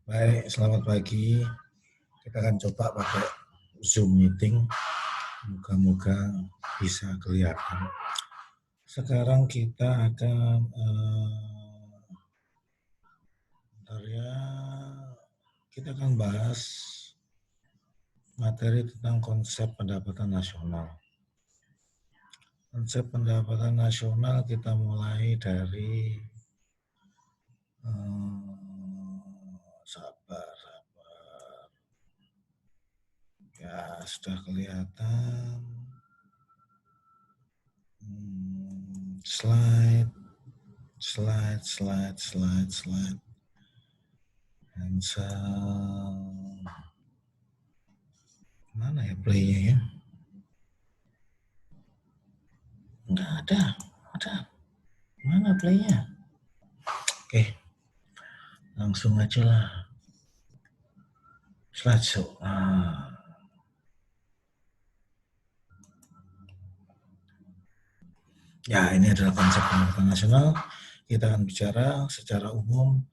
Baik, selamat pagi. Kita akan coba pakai Zoom meeting. Moga-moga bisa kelihatan. Sekarang kita akan kita akan bahas materi tentang konsep pendapatan nasional. Konsep pendapatan nasional kita mulai dari sabar. Ya, sudah kelihatan. Slide. Hansel. Mana ya play-nya ya? Nggak ada. Mana play-nya? Oke. Langsung aja lah. Slideshow. Ya, ini adalah konsep pendapatan nasional. Kita akan bicara secara umum.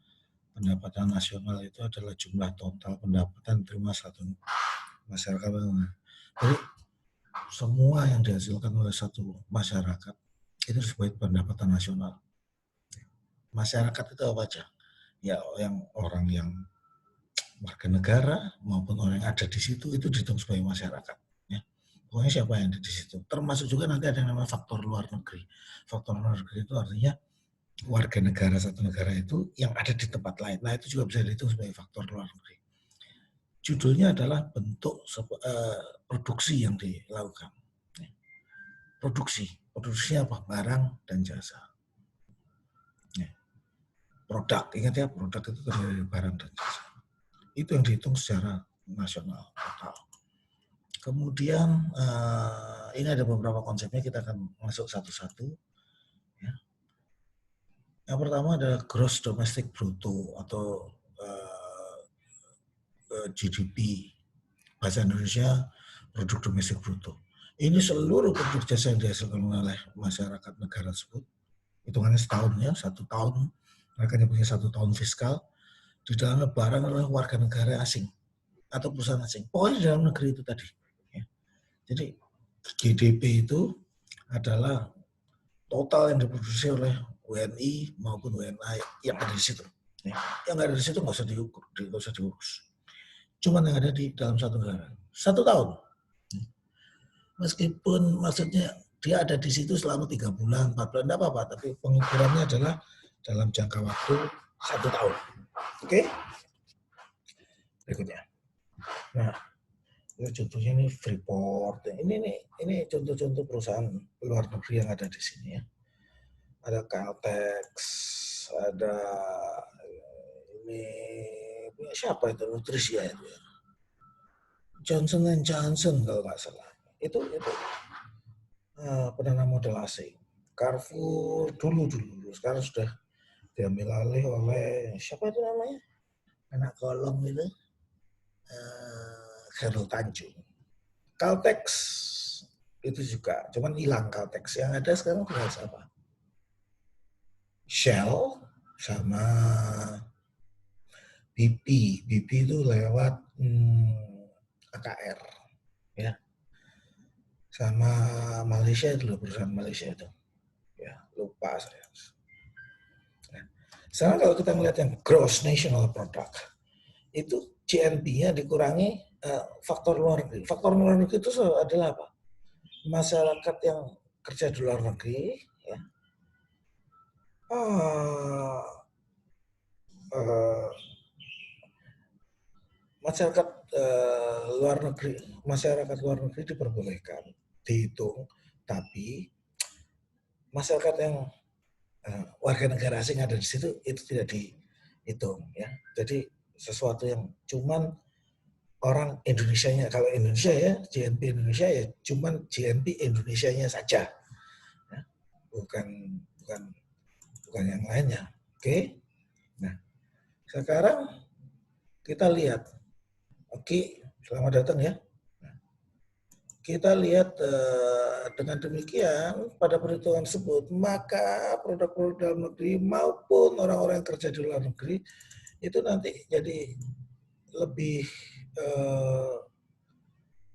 Pendapatan nasional itu adalah jumlah total pendapatan terima satu masyarakat. Jadi semua yang dihasilkan oleh satu masyarakat itu disebut pendapatan nasional. Masyarakat itu apa aja? Ya, orang yang warga negara maupun orang yang ada di situ itu dihitung sebagai masyarakat. Ya. Pokoknya siapa yang ada di situ. Termasuk juga nanti ada yang namanya faktor luar negeri. Faktor luar negeri itu artinya warga negara satu negara itu yang ada di tempat lain. Nah, itu juga bisa dihitung sebagai faktor luar negeri. Judulnya adalah bentuk produksi yang dilakukan. Produksinya apa? Barang dan jasa. Produk, ingat ya, produk itu terdiri dari barang dan jasa. Itu yang dihitung secara nasional total. Kemudian ini ada beberapa konsepnya, kita akan masuk satu-satu. Ya. Yang pertama adalah gross domestic bruto atau GDP, bahasa Indonesia produk domestik bruto. Ini seluruh produk jasa yang dihasilkan oleh masyarakat negara tersebut. Hitungannya setahun ya, 1 tahun. Mereka punya 1 tahun fiskal. Di dalamnya barang oleh warga negara asing atau perusahaan asing. Pokoknya di dalam negeri itu tadi. Ya. Jadi GDP itu adalah total yang diproduksi oleh WNI maupun WNA yang ada di situ. Ya. Yang nggak ada di situ nggak usah diurus. Cuman yang ada di dalam satu negara. 1 tahun. Meskipun maksudnya dia ada di situ selama 3 bulan, 4 bulan, tidak apa-apa. Tapi pengukurannya adalah dalam jangka waktu 1 tahun. Oke? Berikutnya. Nah, contohnya ini Freeport. Ini contoh-contoh perusahaan luar negeri yang ada di sini ya. Ada Caltex, ada ini siapa itu, Nutrisia itu ya. Johnson & Johnson kalau nggak salah. Itu penanam modal asing. Carrefour dulu. Sekarang sudah diambil alih oleh siapa itu namanya? Anak kolong itu. Khairul Tanjung. Caltex itu juga, cuman hilang Caltex. Yang ada sekarang tinggal siapa? Shell sama BP. BP itu lewat AKR. Ya. Sama Malaysia itu, perusahaan Malaysia itu. Ya, lupa saya. Nah, sekarang kalau kita melihat yang gross national product, itu GNP-nya dikurangi faktor luar negeri. Faktor luar negeri itu adalah apa? Masyarakat yang kerja di luar negeri, ya, masyarakat luar negeri diperbolehkan dihitung, tapi masyarakat yang warga negara asing ada di situ itu tidak dihitung, ya. Jadi sesuatu yang cuman orang Indonesianya, kalau Indonesia ya GNP Indonesia ya cuman GNP Indonesianya saja, ya. bukan yang lainnya. Oke. Nah, sekarang kita lihat. Oke, selamat datang ya. Nah, kita lihat dengan demikian pada perhitungan tersebut, maka produk-produk dalam negeri maupun orang-orang yang kerja di luar negeri itu nanti jadi lebih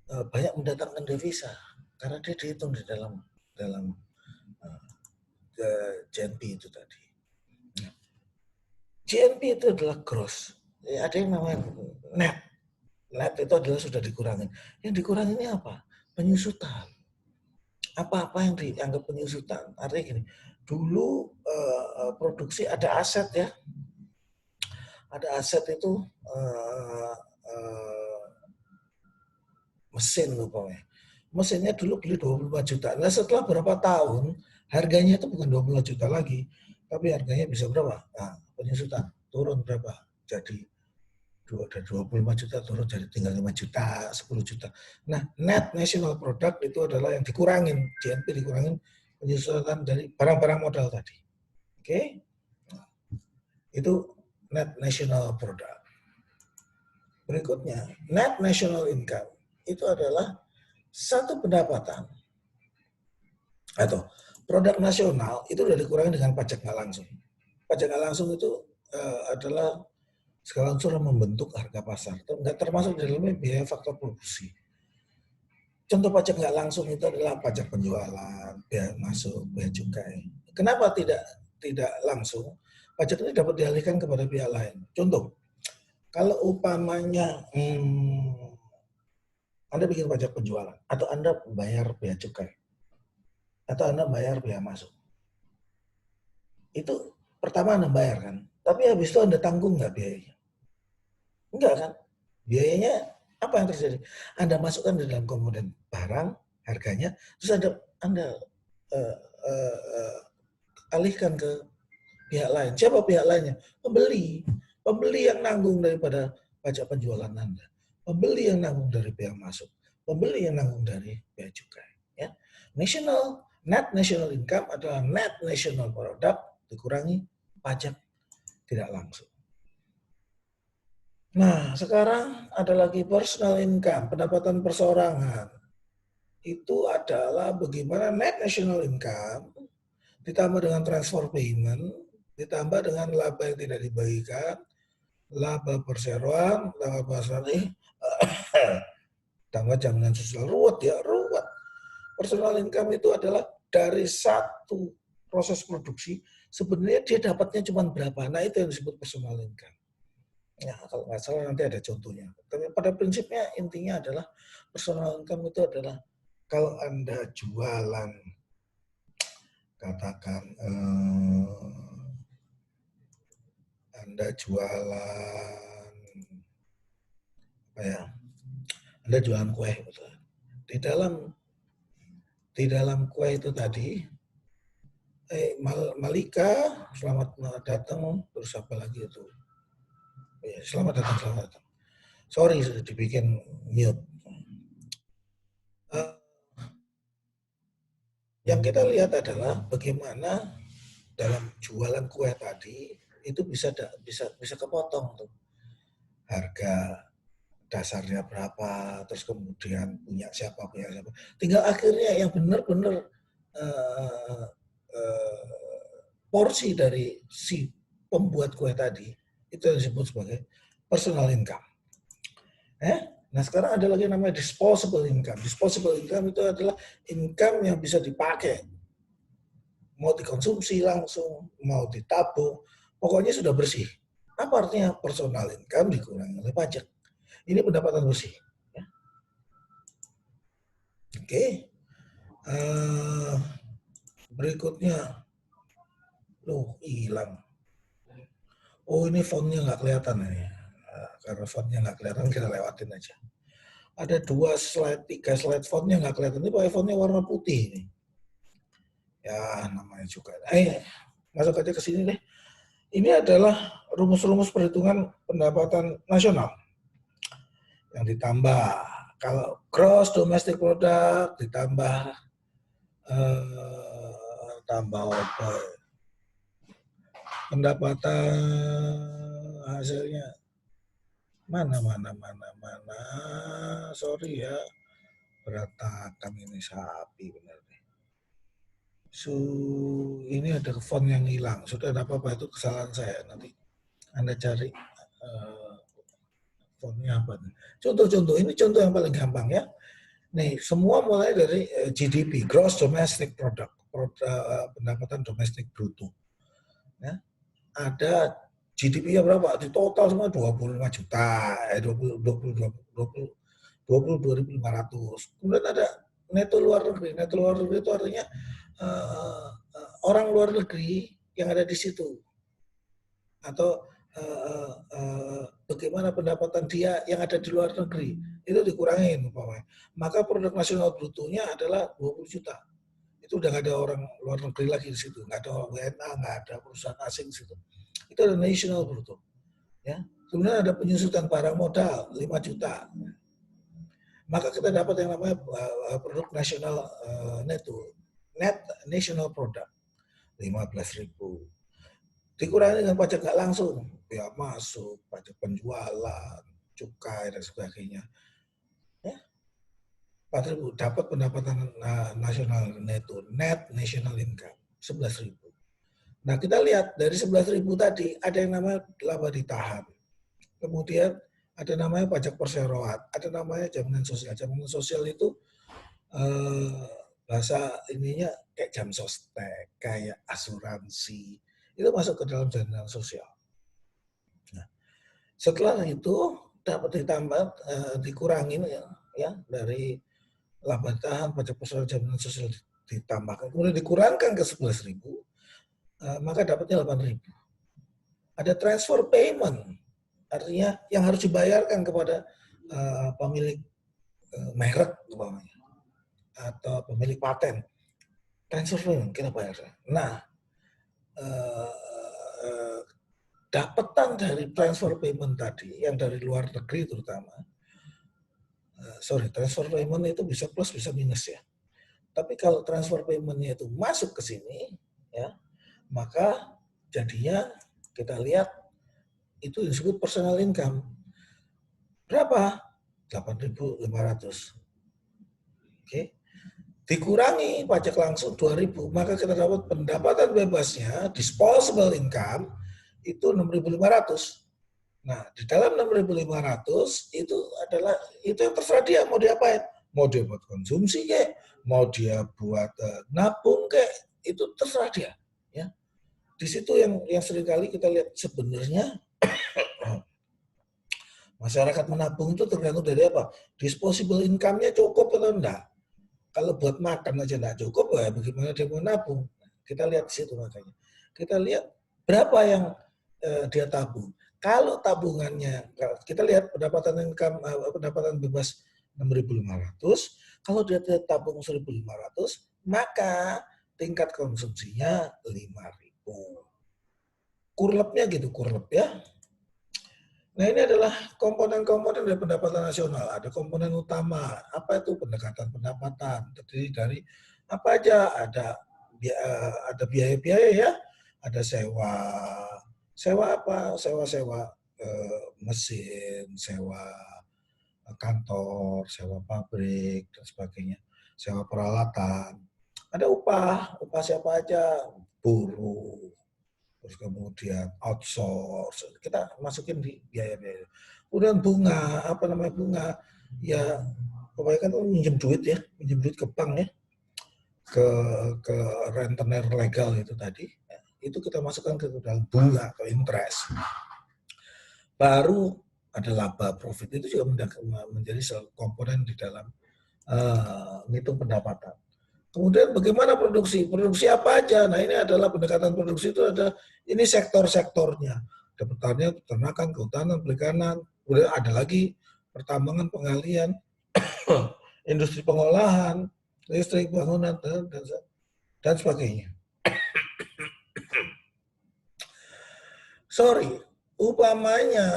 banyak mendatangkan devisa karena dia dihitung di dalam GNP itu tadi. GNP itu adalah gross. Ya, ada yang namanya net. Net itu adalah sudah dikurangin. Yang dikurangin ini apa? Penyusutan. Apa-apa yang dianggap penyusutan. Artinya gini, dulu produksi ada aset ya. Ada aset itu mesin umpamanya. Mesinnya dulu beli 25 juta. Nah setelah berapa tahun harganya itu bukan 25 juta lagi, tapi harganya bisa berapa? Nah, penyusutan turun berapa? Jadi dari 25 juta turun jadi tinggal 5 juta, 10 juta. Nah, net national product itu adalah yang dikurangin, GNP dikurangin penyusutan dari barang-barang modal tadi. Oke? Itu net national product. Berikutnya, net national income itu adalah satu pendapatan atau produk nasional itu sudah dikurangi dengan pajak nggak langsung. Pajak nggak langsung itu adalah segala unsur yang membentuk harga pasar. Nggak termasuk di dalamnya biaya faktor produksi. Contoh pajak nggak langsung itu adalah pajak penjualan, biaya masuk, biaya cukai. Kenapa tidak langsung? Pajak ini dapat dialihkan kepada pihak lain. Contoh, kalau umpamanya Anda bikin pajak penjualan, atau Anda bayar biaya cukai, atau Anda bayar biaya masuk. Itu pertama Anda bayar kan, tapi habis itu Anda tanggung nggak biayanya? Enggak kan? Biayanya apa yang terjadi? Anda masukkan di dalam komponen barang, harganya, terus Anda alihkan ke pihak lain. Siapa pihak lainnya? Pembeli. Pembeli yang nanggung daripada pajak penjualan Anda. Pembeli yang nanggung dari biaya masuk. Pembeli yang nanggung dari biaya cukai. Ya. Net national income adalah net national product dikurangi pajak tidak langsung. Nah, sekarang ada lagi personal income, pendapatan perseorangan. Itu adalah bagaimana net national income ditambah dengan transfer payment, ditambah dengan laba yang tidak dibagikan, laba perseroan, laba pasar tambah jaminan sosial. Ruwet ya, ruwet. Personal income itu adalah dari satu proses produksi, sebenarnya dia dapatnya cuma berapa. Nah, itu yang disebut personal income. Ya, kalau nggak salah nanti ada contohnya. Tapi pada prinsipnya intinya adalah personal income itu adalah kalau Anda jualan, katakan Anda jualan apa ya? Anda jualan kue, betul. Di dalam kue itu tadi, Malika, selamat datang, terus apa lagi itu? Ya, selamat datang. Sorry, sudah dibikin mute. Yang kita lihat adalah bagaimana dalam jualan kue tadi itu bisa kepotong tuh harga dasarnya berapa, terus kemudian punya siapa. Tinggal akhirnya yang benar-benar porsi dari si pembuat kue tadi itu yang disebut sebagai personal income. Nah sekarang ada lagi namanya disposable income. Disposable income itu adalah income yang bisa dipakai, mau dikonsumsi langsung, mau ditabung, pokoknya sudah bersih. Apa artinya personal income dikurangi oleh pajak? Ini pendapatan bersih. Ya. Oke. Berikutnya, loh hilang. Oh ini fontnya nggak kelihatan ini. Karena fontnya nggak kelihatan kita lewatin aja. Ada 2 slide, 3 slide fontnya nggak kelihatan. Ini pakai fontnya warna putih ini. Ya namanya juga. Masuk aja ke sini deh. Ini adalah rumus-rumus perhitungan pendapatan nasional yang ditambah. Kalau gross domestic product ditambah tambah apa? Pendapatan hasilnya mana. Sorry ya, berantakan ini sapi benar nih. Ini ada font yang hilang. Sudah ada apa-apa itu kesalahan saya nanti. Anda cari faktornya apa? Contoh-contoh, ini contoh yang paling gampang ya. Nih, semua mulai dari GDP, Gross Domestic Product, pendapatan domestik bruto. Ya. Ada GDP-nya berapa? Di total semua 25 juta, 22.500. Kemudian ada neto luar negeri. Neto luar negeri itu artinya orang luar negeri yang ada di situ. Atau bagaimana pendapatan dia yang ada di luar negeri. Itu dikurangin umpamanya. Maka produk nasional brutonya adalah 20 juta. Itu udah nggak ada orang luar negeri lagi di situ. Nggak ada WNA, nggak ada perusahaan asing di situ. Itu ada national bruto. Ya. Kemudian ada penyusutan barang modal 5 juta. Maka kita dapat yang namanya produk nasional neto, net national product 15.000. Dikurangi dengan pajak nggak langsung, biaya masuk, pajak penjualan, cukai dan sebagainya. Ya. 4.000 dapat pendapatan nasional neto, net national income 11.000. Nah, kita lihat dari 11.000 tadi ada yang namanya laba ditahan. Kemudian ada namanya pajak perseroan, ada namanya jaminan sosial. Jaminan sosial itu bahasa ininya kayak jam sostek, kayak asuransi. Itu masuk ke dalam jaminan sosial. Nah, setelah itu dapat ditambah, dikurangin ya dari laba tahan, pajak perseroan, jaminan sosial ditambahkan, kemudian dikurangkan ke 11.000, maka dapatnya 8.000. Ada transfer payment, artinya yang harus dibayarkan kepada pemilik merek umpamanya atau pemilik paten. Transfer payment kita bayar. Nah, dapatan dari transfer payment tadi yang dari luar negeri terutama, transfer payment itu bisa plus bisa minus ya. Tapi kalau transfer payment-nya itu masuk ke sini, ya, maka jadinya kita lihat itu disebut personal income. Berapa? 8.500. Oke. Dikurangi pajak langsung 2.000, maka kita dapat pendapatan bebasnya, disposable income, itu 6.500. Nah, di dalam 6.500 itu adalah itu yang terserah dia mau diapain. Mau dia buat konsumsi kek, mau dia buat nabung kek, itu terserah dia. Ya. Di situ yang seringkali kita lihat sebenarnya masyarakat menabung itu tergantung dari apa? Disposable income-nya cukup atau enggak. Kalau buat makan aja enggak cukup, ya bagaimana dia mau nabung? Kita lihat di situ makanya. Kita lihat berapa yang dia tabung. Kalau tabungannya, kita lihat pendapatan income, pendapatan bebas 6.500, kalau dia tabung 1.500, maka tingkat konsumsinya 5.000. Kurlepnya gitu, kurlep ya. Nah, ini adalah komponen-komponen dari pendapatan nasional. Ada komponen utama. Apa itu pendekatan pendapatan? Terdiri dari apa aja? Ada biaya-biaya ya. Ada sewa apa? Sewa mesin, sewa kantor, sewa pabrik dan sebagainya. Sewa peralatan. Ada upah siapa aja? Buruh. Terus kemudian outsource, kita masukin di biaya-biaya. Kemudian bunga, apa namanya bunga? Ya, kebanyakan kan minjem duit ya, minjem duit ke bank ya, ke rentenir legal itu tadi. Ya, itu kita masukkan ke dalam bunga atau interest. Baru ada laba profit, itu juga menjadi komponen di dalam ngitung pendapatan. Kemudian bagaimana produksi? Produksi apa aja? Nah, ini adalah pendekatan produksi itu ada ini sektor-sektornya. Ada pertanian, peternakan, kehutanan, perikanan. Kemudian ada lagi pertambangan, penggalian, industri pengolahan, listrik, bangunan, dan sebagainya. Upamanya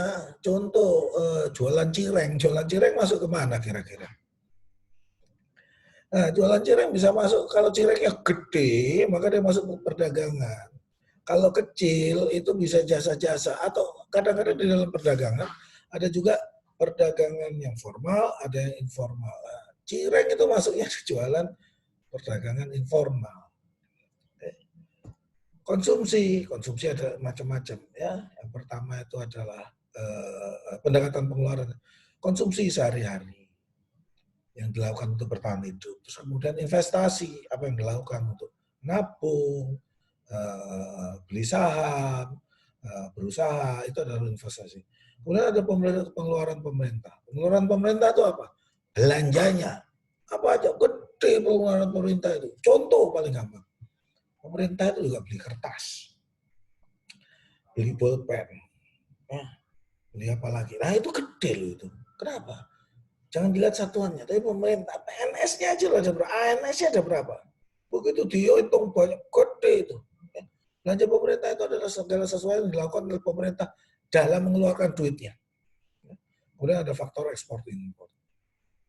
contoh jualan cireng masuk ke mana kira-kira? Nah, jualan cireng bisa masuk, kalau cirengnya gede, maka dia masuk ke perdagangan. Kalau kecil, itu bisa jasa-jasa. Atau kadang-kadang di dalam perdagangan, ada juga perdagangan yang formal, ada yang informal. Nah, cireng itu masuknya jualan perdagangan informal. Konsumsi ada macam-macam. Ya. Yang pertama itu adalah pendekatan pengeluaran konsumsi sehari-hari yang dilakukan untuk bertahan hidup. Terus kemudian investasi, apa yang dilakukan untuk nabung, beli saham, berusaha, itu adalah investasi. Kemudian ada pengeluaran pemerintah. Pengeluaran pemerintah itu apa? Belanjanya. Apa aja? Gede pengeluaran pemerintah itu. Contoh paling gampang. Pemerintah itu juga beli kertas, beli pulpen, beli apa lagi. Nah itu gede loh itu. Kenapa? Jangan dilihat satuannya, tapi pemerintah, PNS-nya aja loh ada berapa, ANS-nya ada berapa. Begitu dihitung banyak, gede itu. Belanja pemerintah itu adalah segala sesuatu yang dilakukan oleh pemerintah dalam mengeluarkan duitnya. Kemudian ada faktor ekspor impor.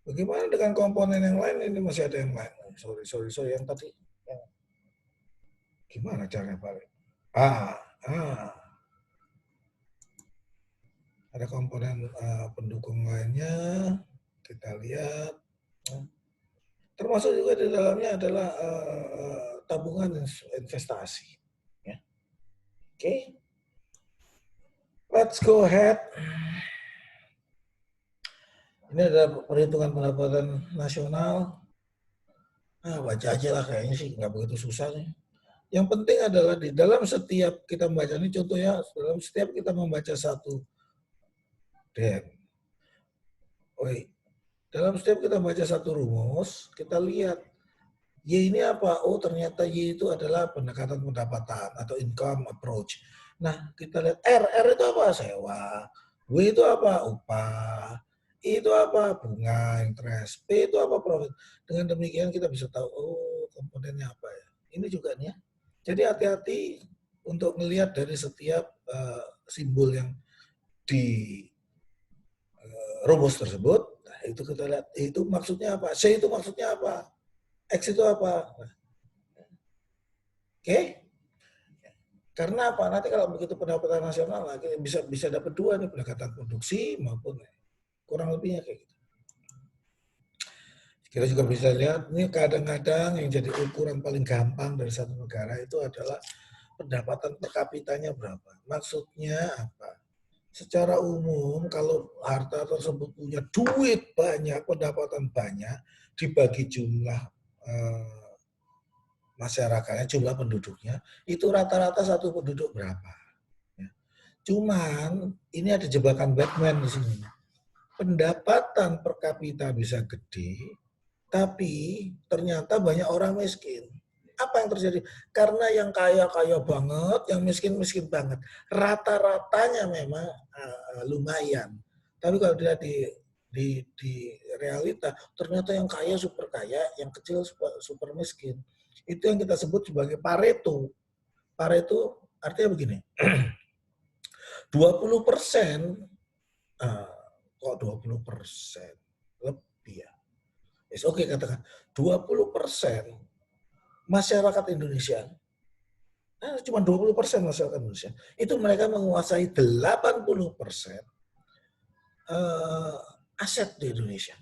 Bagaimana dengan komponen yang lain? Ini masih ada yang lain. Sorry yang tadi. Gimana caranya balik? Ada komponen pendukung lainnya. Kita lihat. Termasuk juga di dalamnya adalah tabungan investasi. Ya. Oke. Let's go ahead. Ini adalah perhitungan pendapatan nasional. Baca aja lah kayaknya sih, nggak begitu susah nih. Yang penting adalah di dalam setiap kita membaca, ini contohnya, dalam setiap kita membaca satu dalam setiap kita baca satu rumus, kita lihat Y ini apa? Oh ternyata Y itu adalah pendekatan pendapatan atau income approach. Nah kita lihat R itu apa? Sewa. W itu apa? Upah. I itu apa? Bunga, interest. P itu apa? Profit. Dengan demikian kita bisa tahu, oh komponennya apa ya. Ini juga nih ya. Jadi hati-hati untuk melihat dari setiap simbol yang di rumus tersebut. Nah, itu kita lihat, itu maksudnya apa? C itu maksudnya apa? X itu apa? Nah, Oke? Karena apa? Nanti kalau begitu pendapatan nasional bisa dapat dua nih, pendekatan produksi maupun kurang lebihnya kayak gitu. Kita juga bisa lihat, ini kadang-kadang yang jadi ukuran paling gampang dari satu negara itu adalah pendapatan per kapitanya berapa. Maksudnya apa? Secara umum kalau harta tersebut punya duit banyak, pendapatan banyak, dibagi jumlah masyarakatnya, jumlah penduduknya, itu rata-rata satu penduduk berapa. Cuman ini ada jebakan Batman di sini. Pendapatan per kapita bisa gede, tapi ternyata banyak orang miskin. Apa yang terjadi? Karena yang kaya-kaya banget, yang miskin-miskin banget. Rata-ratanya memang lumayan. Tapi kalau dilihat di realita, ternyata yang kaya super kaya, yang kecil super miskin. Itu yang kita sebut sebagai Pareto. Pareto artinya begini, 20%, kok 20% lebih ya? Oke, katakan 20% masyarakat Indonesia, cuma 20% masyarakat Indonesia, itu mereka menguasai 80% aset di Indonesia.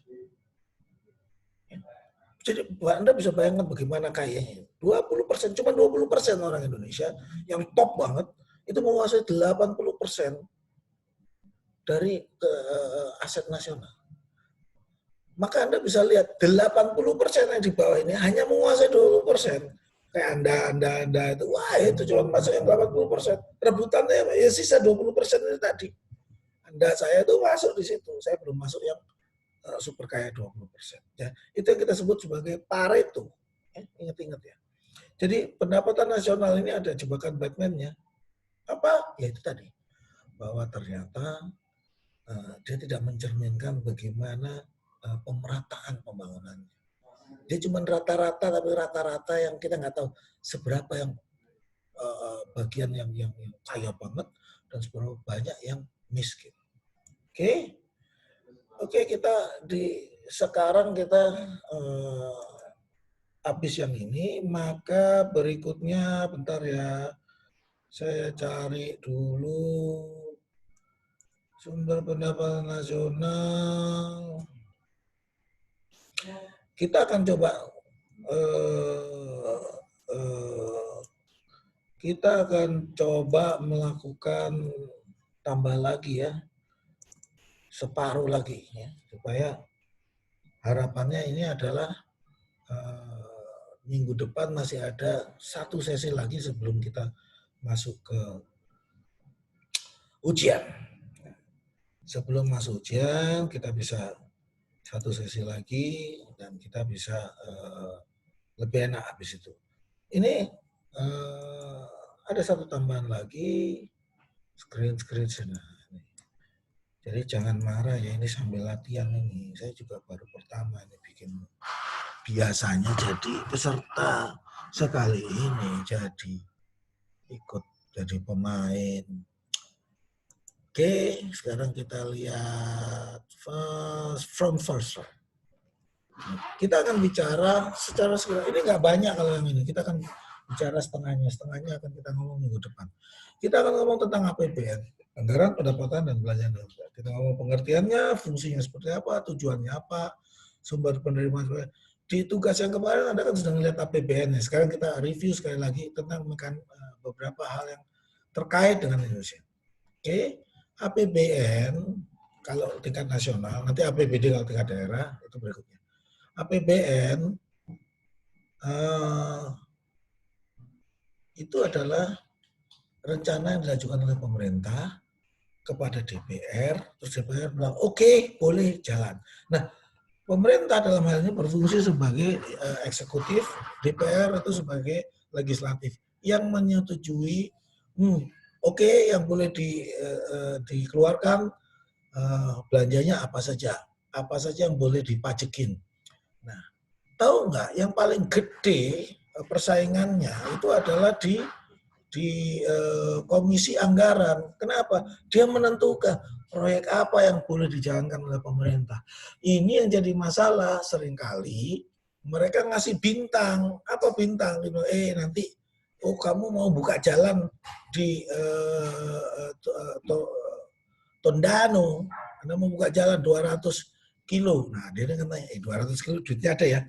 Jadi Anda bisa bayangkan bagaimana kayanya. 20%, cuma 20% orang Indonesia yang top banget, itu menguasai 80% dari aset nasional. Maka Anda bisa lihat 80% yang di bawah ini hanya menguasai 20%. Kayak Anda itu, wah itu cuma masuk yang 80%. Rebutannya ya sisa 20% itu tadi. Anda saya itu masuk di situ. Saya belum masuk yang super kaya 20%. Ya, itu yang kita sebut sebagai Pareto. Ingat-ingat ya. Jadi pendapatan nasional ini ada jebakan Batman-nya. Apa? Ya itu tadi. Bahwa ternyata dia tidak mencerminkan bagaimana pemerataan pembangunannya. Dia cuma rata-rata, tapi rata-rata yang kita nggak tahu seberapa yang bagian yang kaya banget dan seberapa banyak yang miskin. Oke, sekarang kita habis yang ini, maka berikutnya bentar ya. Saya cari dulu sumber pendapatan nasional. Kita akan coba kita akan coba melakukan tambah lagi ya. separuh lagi ya, supaya harapannya ini adalah minggu depan masih ada satu sesi lagi sebelum kita masuk ke ujian. Sebelum masuk ujian kita bisa satu sesi lagi dan kita bisa lebih enak habis itu. Ini ada satu tambahan lagi, screen. Nah, jadi jangan marah ya, ini sambil latihan ini. Saya juga baru pertama ini bikin. Biasanya jadi peserta, sekali ini jadi ikut jadi pemain. Oke, sekarang kita lihat from first. Kita akan bicara secara ini nggak banyak kalau yang ini. Kita akan bicara setengahnya akan kita ngomong minggu depan. Kita akan ngomong tentang APBN, anggaran, pendapatan, dan belanjaan. Kita ngomong pengertiannya, fungsinya seperti apa, tujuannya apa, sumber penerimaan. Di tugas yang kemarin Anda kan sudah melihat APBN. Sekarang kita review sekali lagi tentang beberapa hal yang terkait dengan Indonesia. Oke, APBN kalau tingkat nasional, nanti APBD kalau tingkat daerah, itu berikutnya. APBN itu adalah rencana yang diajukan oleh pemerintah kepada DPR, terus DPR bilang oke, boleh jalan. Nah, pemerintah dalam hal ini berfungsi sebagai eksekutif, DPR itu sebagai legislatif yang menyetujui oke, yang boleh dikeluarkan belanjanya apa saja yang boleh dipajekin. Nah, tahu nggak yang paling gede persaingannya itu adalah di komisi anggaran. Kenapa? Dia menentukan proyek apa yang boleh dijalankan oleh pemerintah. Ini yang jadi masalah seringkali mereka ngasih bintang. Apa bintang? Nanti kamu mau buka jalan di Tondano, Anda mau buka jalan 200 kilo. Nah, dia kan tanya, 200 kilo duitnya ada ya?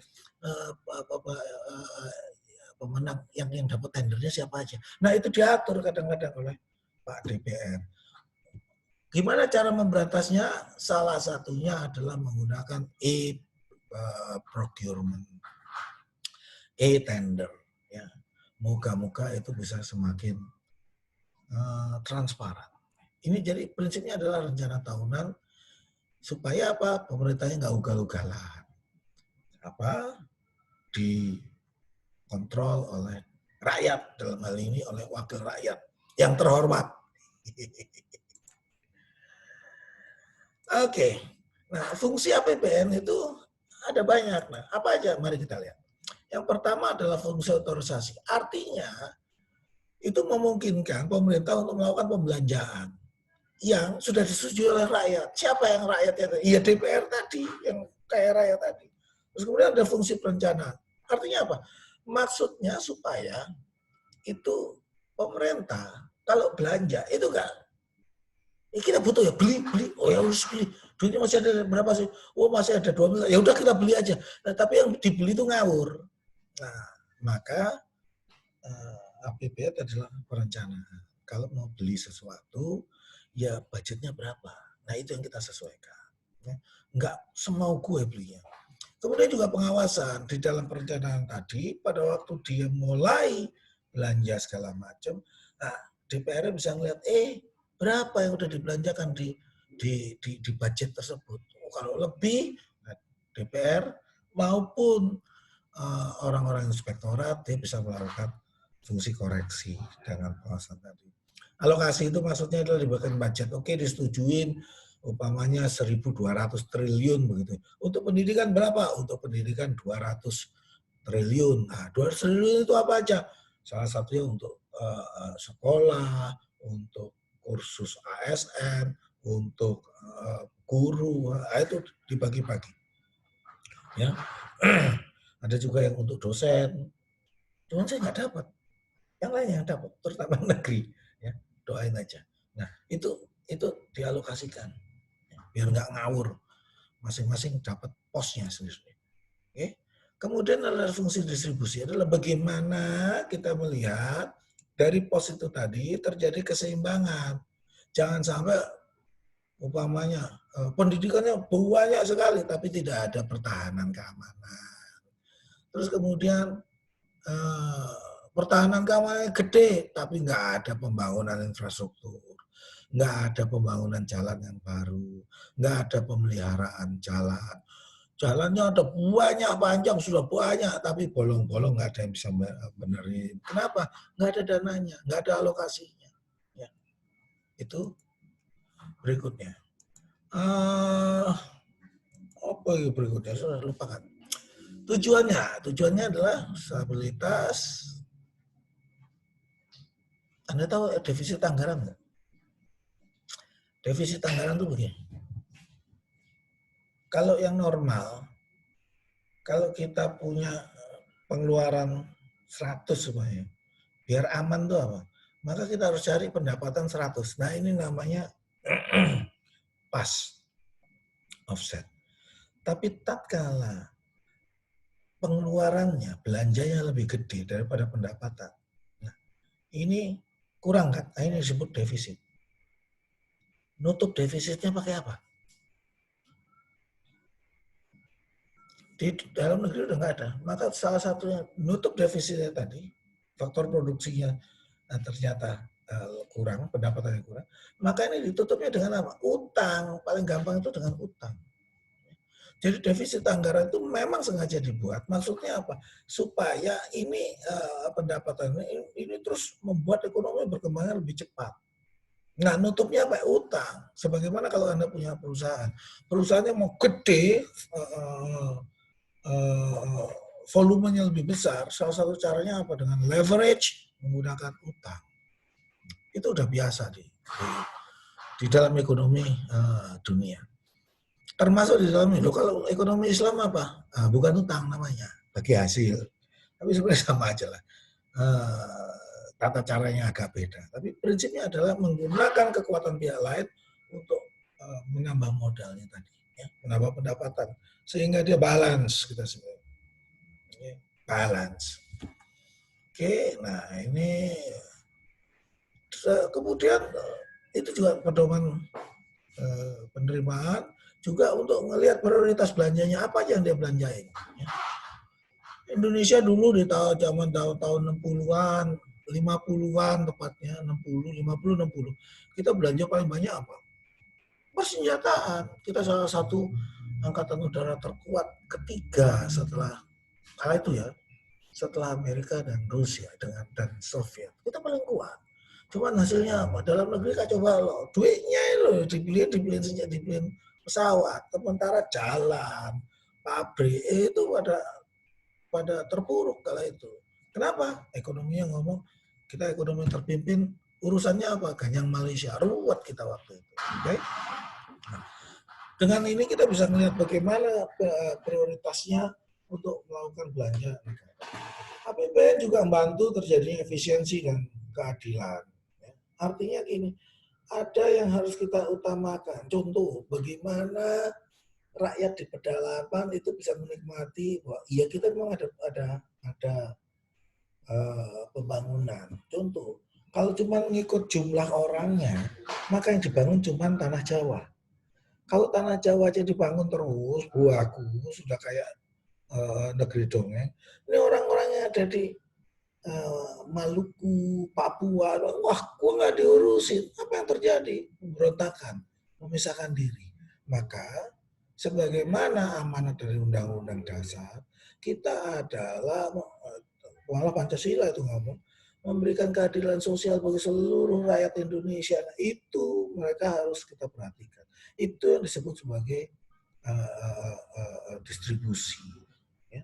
Pemenang yang dapat tendernya siapa aja. Nah, itu diatur kadang-kadang oleh Pak DPR. Gimana cara memberantasnya? Salah satunya adalah menggunakan e-procurement, e-tender. Ya. Moga-moga itu bisa semakin transparan. Ini jadi prinsipnya adalah rencana tahunan supaya apa? Pemerintahnya nggak ugal-ugalan. Dikontrol oleh rakyat, dalam hal ini oleh wakil rakyat yang terhormat. Oke. Nah, fungsi APBN itu ada banyak. Nah, apa aja? Mari kita lihat. Yang pertama adalah fungsi otorisasi. Artinya itu memungkinkan pemerintah untuk melakukan pembelanjaan yang sudah disetujui oleh rakyat. Siapa yang rakyatnya? Iya DPR tadi, yang kayak rakyat tadi. Terus kemudian ada fungsi perencanaan. Artinya apa? Maksudnya supaya itu pemerintah kalau belanja itu enggak, kita butuh ya beli, oh ya harus beli. Duitnya masih ada berapa sih? Oh masih ada 2 miliar. Ya udah kita beli aja. Nah, tapi yang dibeli itu ngawur. Nah, maka APBN adalah perencanaan. Kalau mau beli sesuatu, ya budgetnya berapa. Nah, itu yang kita sesuaikan. Enggak semau gue belinya. Kemudian juga pengawasan di dalam perencanaan tadi, pada waktu dia mulai belanja segala macam, nah DPR bisa melihat, berapa yang udah dibelanjakan di budget tersebut. Kalau lebih, nah, DPR maupun orang-orang inspektorat, dia bisa melakukan fungsi koreksi dengan pengawasan tadi. Alokasi itu maksudnya adalah dibagikan budget. Oke, disetujuin umpamanya 1.200 triliun begitu. Untuk pendidikan berapa? Untuk pendidikan 200 triliun. Nah, 200 triliun itu apa aja? Salah satunya untuk sekolah, untuk kursus ASN, untuk guru. Nah, itu dibagi-bagi. Ya. Ada juga yang untuk dosen. Cuman saya nggak dapat. Yang lain yang dapat, terutama negeri. Ya, doain aja. Nah, itu dialokasikan. Biar nggak ngawur. Masing-masing dapat posnya sendiri. Oke. Kemudian adalah fungsi distribusi. Adalah bagaimana kita melihat dari pos itu tadi terjadi keseimbangan. Jangan sampai Umpamanya pendidikannya banyak sekali, tapi tidak ada pertahanan keamanan. Terus kemudian pertahanan keamanannya gede, tapi nggak ada pembangunan infrastruktur, nggak ada pembangunan jalan yang baru, nggak ada pemeliharaan jalan. Jalannya ada banyak, panjang sudah banyak, tapi bolong-bolong nggak ada yang bisa benerin. Kenapa? Nggak ada dananya, nggak ada alokasinya. Ya, itu berikutnya. Apa yang berikutnya? Sudah lupakan. Tujuannya adalah stabilitas. Anda tahu defisit anggaran nggak? Defisit anggaran itu begini. Kalau yang normal, kalau kita punya pengeluaran 100 semuanya, biar aman tuh apa? Maka kita harus cari pendapatan 100. Nah ini namanya pas, offset. Tapi tatkala pengeluarannya, belanjanya lebih gede daripada pendapatan, nah, ini kurang kan? Nah, ini disebut defisit. Nutup defisitnya pakai apa? Di dalam negeri udah nggak ada. Maka salah satunya nutup defisitnya tadi, faktor produksinya ternyata kurang, pendapatannya kurang. Maka ini ditutupnya dengan apa? Utang. Paling gampang itu dengan utang. Jadi defisit anggaran itu memang sengaja dibuat. Maksudnya apa? Supaya ini pendapatan ini terus membuat ekonomi berkembang lebih cepat. Nah, nutupnya apa? Utang. Sebagaimana kalau Anda punya perusahaan, perusahaannya mau gede, volumenya lebih besar, salah satu caranya apa? Dengan leverage, menggunakan utang. Itu udah biasa di dalam ekonomi dunia. Termasuk di dalam itu, kalau ekonomi Islam apa? Bukan utang namanya, bagi hasil. Tapi sebenarnya sama aja lah. Tata caranya agak beda. Tapi prinsipnya adalah menggunakan kekuatan pihak lain untuk menambah modalnya tadi, ya, menambah pendapatan, sehingga dia balance, kita sebut. Balance. Oke, nah ini kemudian itu juga pedoman penerimaan, juga untuk melihat prioritas belanjanya apa aja yang dia belanjain. Ya. Indonesia dulu di zaman tahun 60-an, 50-an tepatnya, 60, 50, 60. Kita belanja paling banyak apa? Persenjataan. Kita salah satu angkatan udara terkuat ketiga setelah kala itu ya, setelah Amerika dan Rusia dan Soviet. Kita paling kuat. Cuman hasilnya apa? Dalam negeri kacau balau. Duitnya loh dibeliin pesawat, sementara jalan, pabrik itu pada terpuruk kala itu. Kenapa? Ekonominya ngomong kita ekonomi terpimpin, urusannya apa? Ganyang Malaysia, ruwet kita waktu itu. Okay? Nah, dengan ini kita bisa melihat bagaimana prioritasnya untuk melakukan belanja. APBN juga membantu terjadinya efisiensi dan keadilan. Artinya gini, ada yang harus kita utamakan. Contoh, bagaimana rakyat di pedalaman itu bisa menikmati bahwa iya kita memang ada pembangunan. Contoh, kalau cuma ngikut jumlah orangnya, maka yang dibangun cuma tanah Jawa. Kalau tanah Jawa aja dibangun terus, buahku sudah kayak negeri dongeng. Ini orang-orang yang ada di Maluku, Papua, wah, gue nggak diurusin. Apa yang terjadi? Pemberontakan, memisahkan diri. Maka, sebagaimana amanat dari Undang-Undang Dasar, kita adalah malah Pancasila itu ngomong memberikan keadilan sosial bagi seluruh rakyat Indonesia. Nah, itu mereka harus kita perhatikan. Itu yang disebut sebagai distribusi. Ya.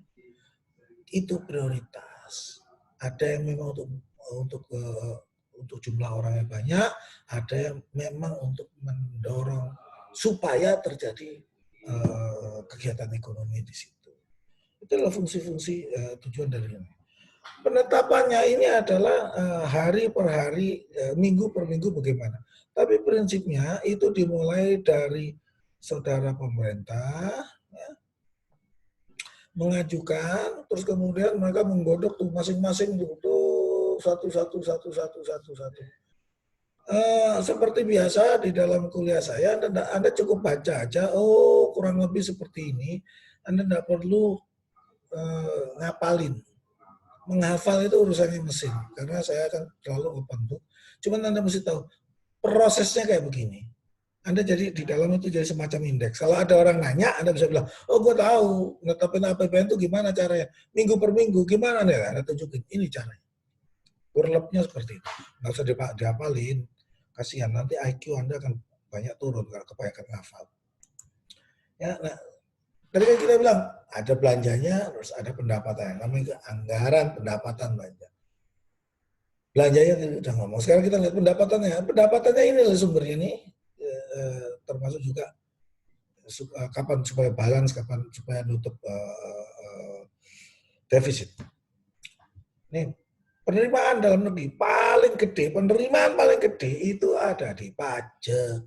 Itu prioritas. Ada yang memang untuk jumlah orangnya banyak, ada yang memang untuk mendorong supaya terjadi kegiatan ekonomi di situ. Itulah fungsi-fungsi tujuan dari ini. Penetapannya ini adalah hari per hari, minggu per minggu bagaimana. Tapi prinsipnya itu dimulai dari saudara pemerintah, ya, mengajukan, terus kemudian mereka menggodok tuh masing-masing tuh satu. Seperti biasa di dalam kuliah saya, Anda cukup baca aja, oh kurang lebih seperti ini. Anda tidak perlu ngapalin. Menghafal itu urusannya mesin, karena saya akan terlalu open book. Cuman Anda mesti tahu, prosesnya kayak begini. Anda jadi di dalam itu jadi semacam indeks. Kalau ada orang nanya, Anda bisa bilang, oh gue tahu, netapin APBN itu gimana caranya. Minggu per minggu, gimana nih? Anda tunjukin, ini caranya. Urlepnya seperti itu. Nggak usah dihafalin. Kasihan, nanti IQ Anda akan banyak turun kalau kebanyakan ngafal. Ya, nah, tadi kan kita bilang, ada belanjanya, terus ada pendapatan. Namanya anggaran pendapatan belanja. Belanjanya kita udah ngomong. Sekarang kita lihat pendapatannya. Pendapatannya ini sumbernya ini, termasuk juga kapan supaya balance, kapan supaya nutup defisit. Nih, penerimaan dalam negeri paling gede, penerimaan paling gede itu ada di pajak.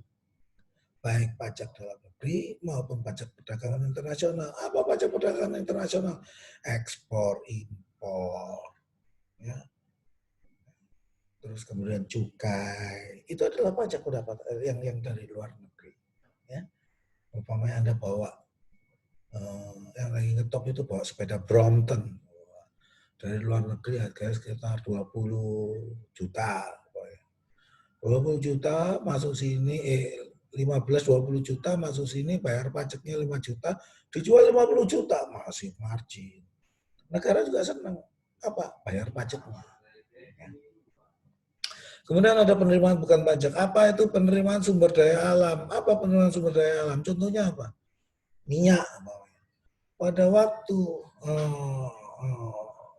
Baik pajak dalam negeri maupun pajak perdagangan internasional. Apa pajak perdagangan internasional? Ekspor, impor, ya. Terus kemudian cukai. Itu adalah pajak pendapatan yang dari luar negeri. Ya. Umpamanya Anda bawa yang lagi ngetop itu bawa sepeda Brompton dari luar negeri harganya sekitar 20 juta. 20 juta masuk sini, 15-20 juta masuk sini, bayar pajaknya 5 juta, dijual 50 juta, masih margin. Negara juga senang. Apa? Bayar pajaknya. Kemudian ada penerimaan bukan pajak. Apa itu penerimaan sumber daya alam? Apa penerimaan sumber daya alam? Contohnya apa? Minyak. Pada waktu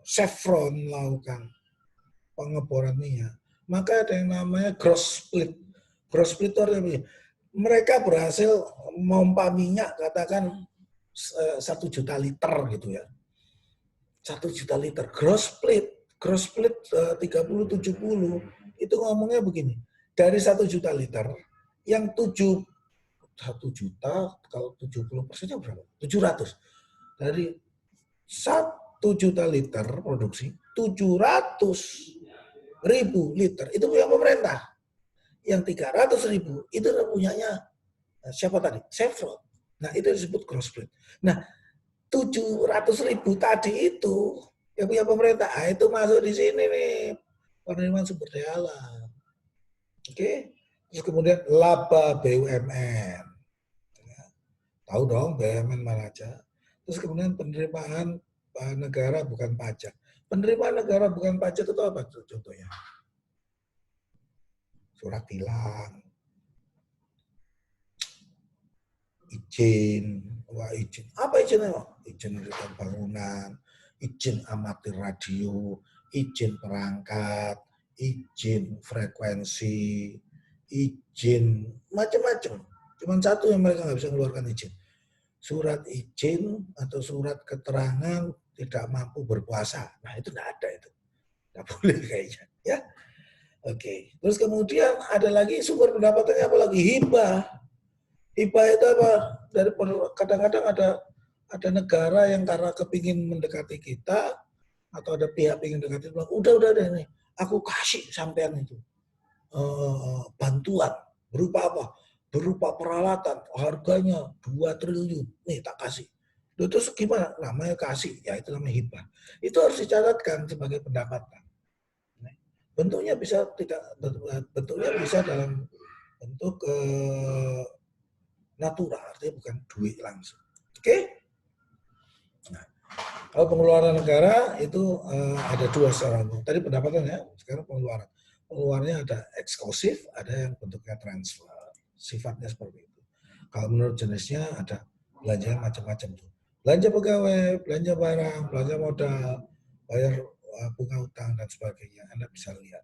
Chevron melakukan pengeboran minyak, maka ada yang namanya gross split. Gross split itu artinya mereka berhasil memompa minyak katakan 1 juta liter gitu ya. 1 juta liter. Gross split 30-70 itu ngomongnya begini. Dari 1 juta liter, yang 1 juta, kalau 70%-nya berapa? 700. Dari 1 juta liter produksi, 700.000 liter itu punya pemerintah. Yang 300.000 itu punyanya siapa tadi? Chevron. Nah itu disebut gross split. Nah 700.000 tadi itu yang punya pemerintah, itu masuk di sini nih penerimaan sumber daya alam. Oke. Terus kemudian laba BUMN. Tahu dong BUMN mana aja. Terus kemudian penerimaan negara bukan pajak. Penerimaan negara bukan pajak itu apa contohnya? Surat tilang, izin, izin. Apa izinnya? Izin rencana bangunan, izin amatir radio, izin perangkat, izin frekuensi, izin macam-macam. Cuma satu yang mereka nggak bisa mengeluarkan izin. Surat izin atau surat keterangan tidak mampu berpuasa. Nah itu nggak ada itu. Nggak boleh kayaknya. Ya. Oke. Terus kemudian ada lagi sumber pendapatannya apa lagi? Hibah. Hibah itu apa? Dari kadang-kadang ada negara yang karena kepingin mendekati kita atau ada pihak ingin mendekati kita, udah deh nih, aku kasih sampean itu bantuan berupa apa? Berupa peralatan harganya 2 triliun. Nih tak kasih. Terus gimana? Namanya kasih, ya itu namanya hibah. Itu harus dicatatkan sebagai pendapatan. Bentuknya bisa dalam bentuk natural, artinya bukan duit langsung. Oke? Nah, kalau pengeluaran negara itu ada dua secara umum. Tadi pendapatan ya, sekarang pengeluaran. Pengeluarannya ada eksklusif, ada yang bentuknya transfer. Sifatnya seperti itu. Kalau menurut jenisnya ada belanja macam-macam tuh. Belanja pegawai, belanja barang, belanja modal, bayar bunga utang dan sebagainya. Anda bisa lihat.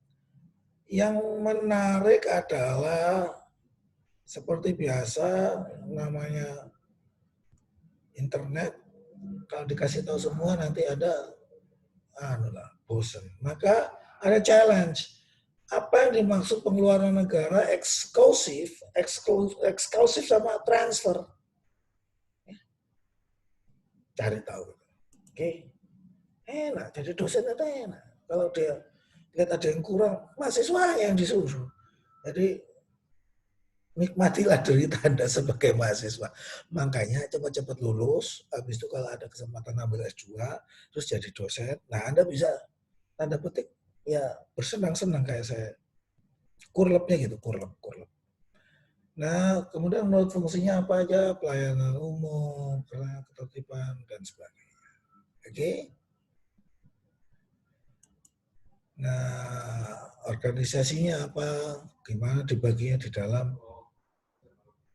Yang menarik adalah seperti biasa namanya internet, kalau dikasih tahu semua nanti ada bosan. Maka ada challenge. Apa yang dimaksud pengeluaran negara eksklusif sama transfer? Cari tahu. Oke. Enak, jadi dosen itu enak. Kalau dia lihat ada yang kurang, mahasiswa yang disuruh. Jadi nikmatilah derita Anda sebagai mahasiswa. Makanya cepat-cepat lulus, habis itu kalau ada kesempatan ambil S2, terus jadi dosen, nah Anda bisa tanda petik ya bersenang-senang kayak saya. Kurlepnya gitu, kurlep. Nah, kemudian menurut fungsinya apa aja? Pelayanan umum, ketertiban, dan sebagainya. Oke? Nah, organisasinya apa? Gimana dibaginya di dalam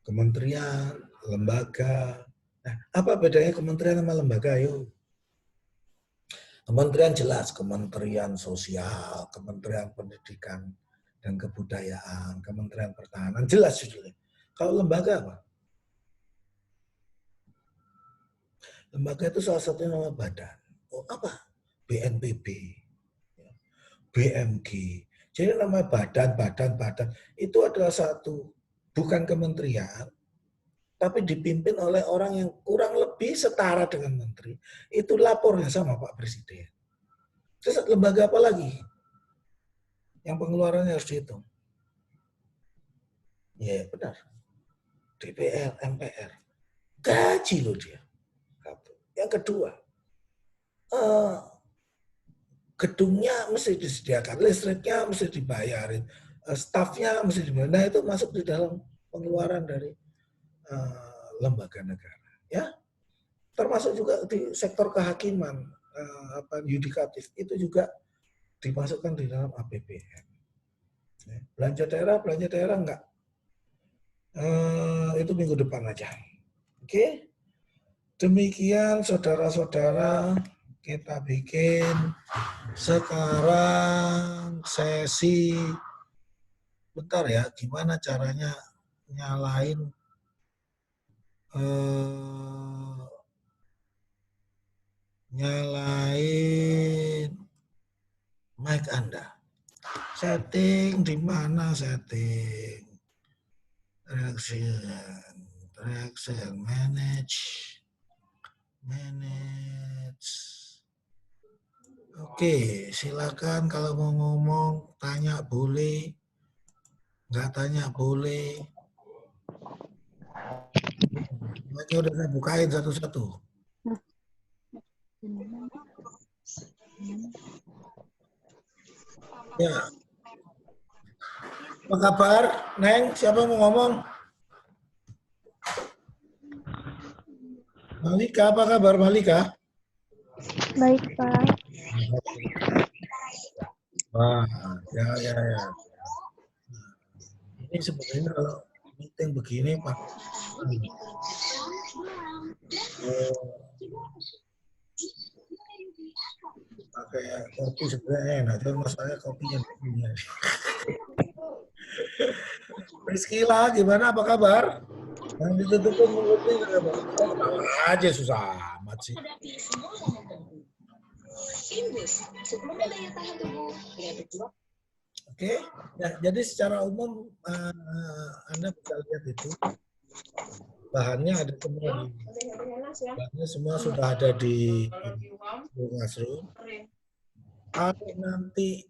kementerian, lembaga. Nah, apa bedanya kementerian sama lembaga? Ayo. Kementerian jelas, Kementerian Sosial, Kementerian Pendidikan dan Kebudayaan, Kementerian Pertahanan, jelas judulnya. Kalau lembaga apa? Lembaga itu salah satu nama badan. Oh, apa? BNPB, BMG. Jadi nama badan. Itu adalah satu, bukan kementerian, tapi dipimpin oleh orang yang kurang lebih setara dengan menteri. Itu lapornya sama Pak Presiden. Terus lembaga apa lagi yang pengeluarannya harus dihitung? Ya benar, DPR, MPR. Gaji loh dia. Yang kedua, gedungnya mesti disediakan, listriknya mesti dibayarin, stafnya mesti dibayar. Nah itu masuk di dalam pengeluaran dari lembaga negara. Ya, termasuk juga di sektor kehakiman, yudikatif itu juga dimasukkan di dalam APBN. Belanja daerah enggak. Itu minggu depan aja. Oke. Demikian saudara-saudara, kita bikin sekarang sesi bentar ya, gimana caranya nyalain mic Anda. Setting di mana setting? Reaction manage. Oke, silakan kalau mau ngomong, tanya boleh, nggak tanya boleh. Mereka udah saya bukain satu-satu. Ya. Apa kabar, Neng? Siapa mau ngomong? Malika, apa kabar Malika? Baik, Pak. Wah, ya. Ini sebenarnya kalau meeting begini, Pak, pakai kopi sebenarnya enak, cuma masalahnya kopinya punya. Priscila, gimana? Apa kabar? Yang ditutupin mulutnya aja susah amat sih. Oke, ya, jadi secara umum Anda bisa lihat itu bahannya ada semua bahannya semua sudah ada di Classroom. Kalau nanti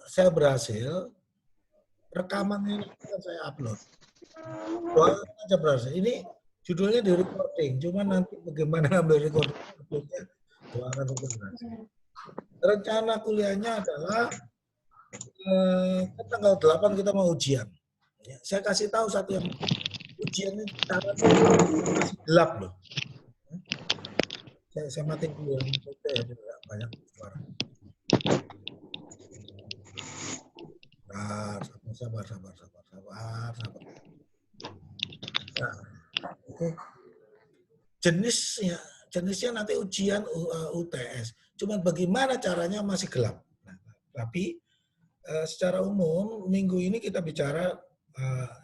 saya berhasil, rekaman ini akan saya upload. Doakan aja berhasil. Ini judulnya di recording, cuma nanti bagaimana ngambil recording uploadnya doakan untuk berhasil. Rencana kuliahnya adalah tanggal 8 kita mau ujian. Ya, saya kasih tahu satu yang ujian ini masih gelap loh. Saya matiin dulu yang ya, banyak suara. Sabar. Nah, oke. Jenisnya nanti ujian UTS. Cuman bagaimana caranya masih gelap. Nah, tapi secara umum minggu ini kita bicara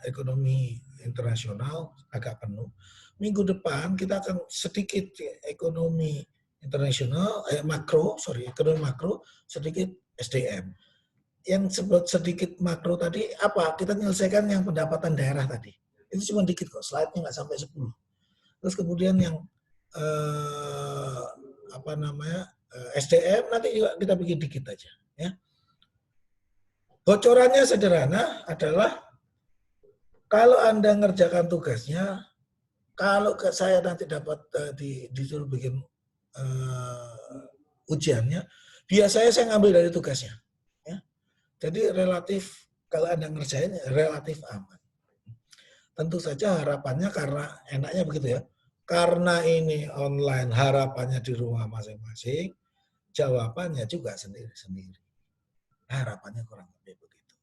ekonomi internasional agak penuh. Minggu depan kita akan sedikit ekonomi internasional, ekonomi makro, sedikit SDM. Yang sedikit makro tadi apa? Kita menyelesaikan yang pendapatan daerah tadi. Itu cuma dikit kok, slide-nya nggak sampai 10. Terus kemudian yang SDM nanti juga kita bikin dikit aja, ya. Bocorannya sederhana adalah kalau Anda ngerjakan tugasnya, kalau saya nanti dapat disuruh bikin ujiannya, biasanya saya ngambil dari tugasnya. Ya. Jadi relatif, kalau Anda ngerjain, relatif aman. Tentu saja harapannya karena enaknya begitu ya, karena ini online harapannya di rumah masing-masing, jawabannya juga sendiri-sendiri. Harapannya kurang lebih begitu.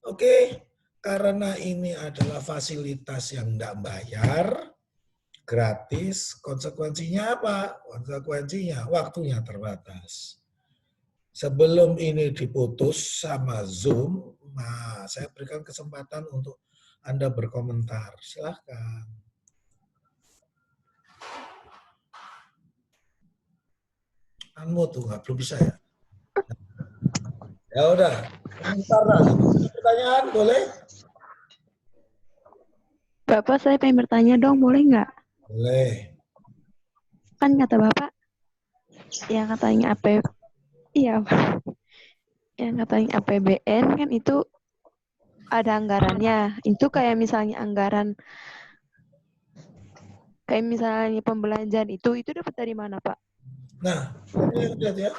Oke, karena ini adalah fasilitas yang tidak bayar, gratis, konsekuensinya apa? Konsekuensinya waktunya terbatas. Sebelum ini diputus sama Zoom, nah saya berikan kesempatan untuk Anda berkomentar. Silahkan. Anu tuh nggak belum bisa ya? Ya udah, komentar lah. Pertanyaan boleh? Bapak, saya pengen bertanya dong, boleh nggak? Boleh. Kan kata Bapak, yang katanya iya, yang katanya APBN kan itu ada anggarannya. Itu kayak misalnya anggaran, kayak misalnya pembelanjaan itu dapat dari mana, Pak? Nah, ini lihat ya.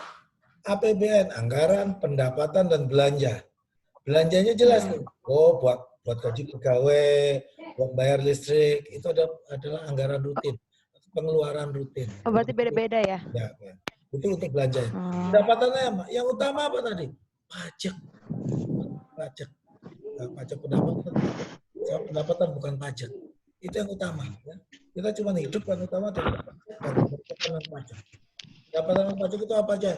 APBN, anggaran, pendapatan, dan belanja. Belanjanya jelas nih. Oh, buat gaji pegawai, buat bayar listrik, itu adalah anggaran rutin, pengeluaran rutin. Oh, berarti beda-beda ya? Ya, ya. Itu untuk belanja. Oh. Pendapatannya yang utama apa tadi? Pajak. Pajak. Nah, pajak pendapatan. Pendapatan bukan pajak. Itu yang utama. Ya. Kita cuma hidup kan utama dari pajak dan pendapatan pajak. Pendapatan pajak itu apa aja?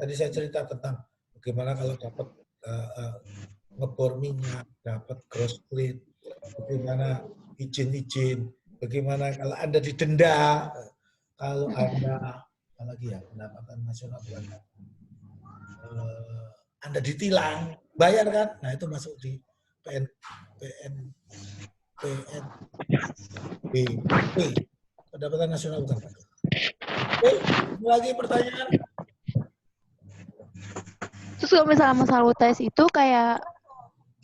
Tadi saya cerita tentang bagaimana kalau dapat ngebor minyak, dapat gross plate, bagaimana izin-izin, bagaimana kalau Anda didenda, kalau Anda, apalagi ya, pendapatan nasional bukan, Anda ditilang, bayar kan? Nah itu masuk di PNBP, pendapatan nasional bukan pajak. Oke, lagi pertanyaan? Terus kalau misalnya masalah UTS itu kayak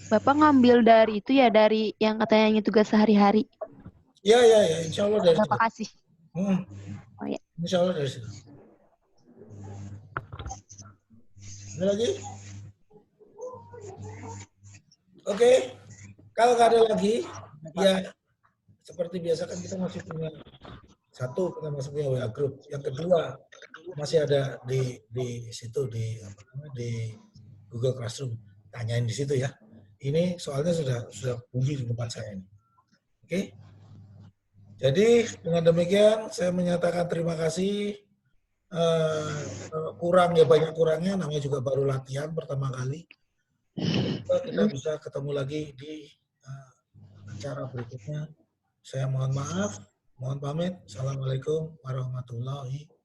Bapak ngambil dari itu ya, dari yang katanya tugas sehari-hari. Ya, insya Allah dari Bapak situ. kasih. Oh ya. Insya Allah dari situ. Ada lagi? Oke, kalau nggak ada lagi, ya seperti biasa kan kita masih punya satu, kita masih punya WA group. Yang kedua, masih ada di situ di Google Classroom. Tanyain di situ ya. Ini soalnya sudah bunyi di tempat saya ini. Oke. Jadi dengan demikian saya menyatakan terima kasih. Kurang ya, banyak kurangnya, namanya juga baru latihan pertama kali. Kita bisa ketemu lagi di acara berikutnya. Saya mohon maaf, mohon pamit. Assalamualaikum warahmatullahi wabarakatuh.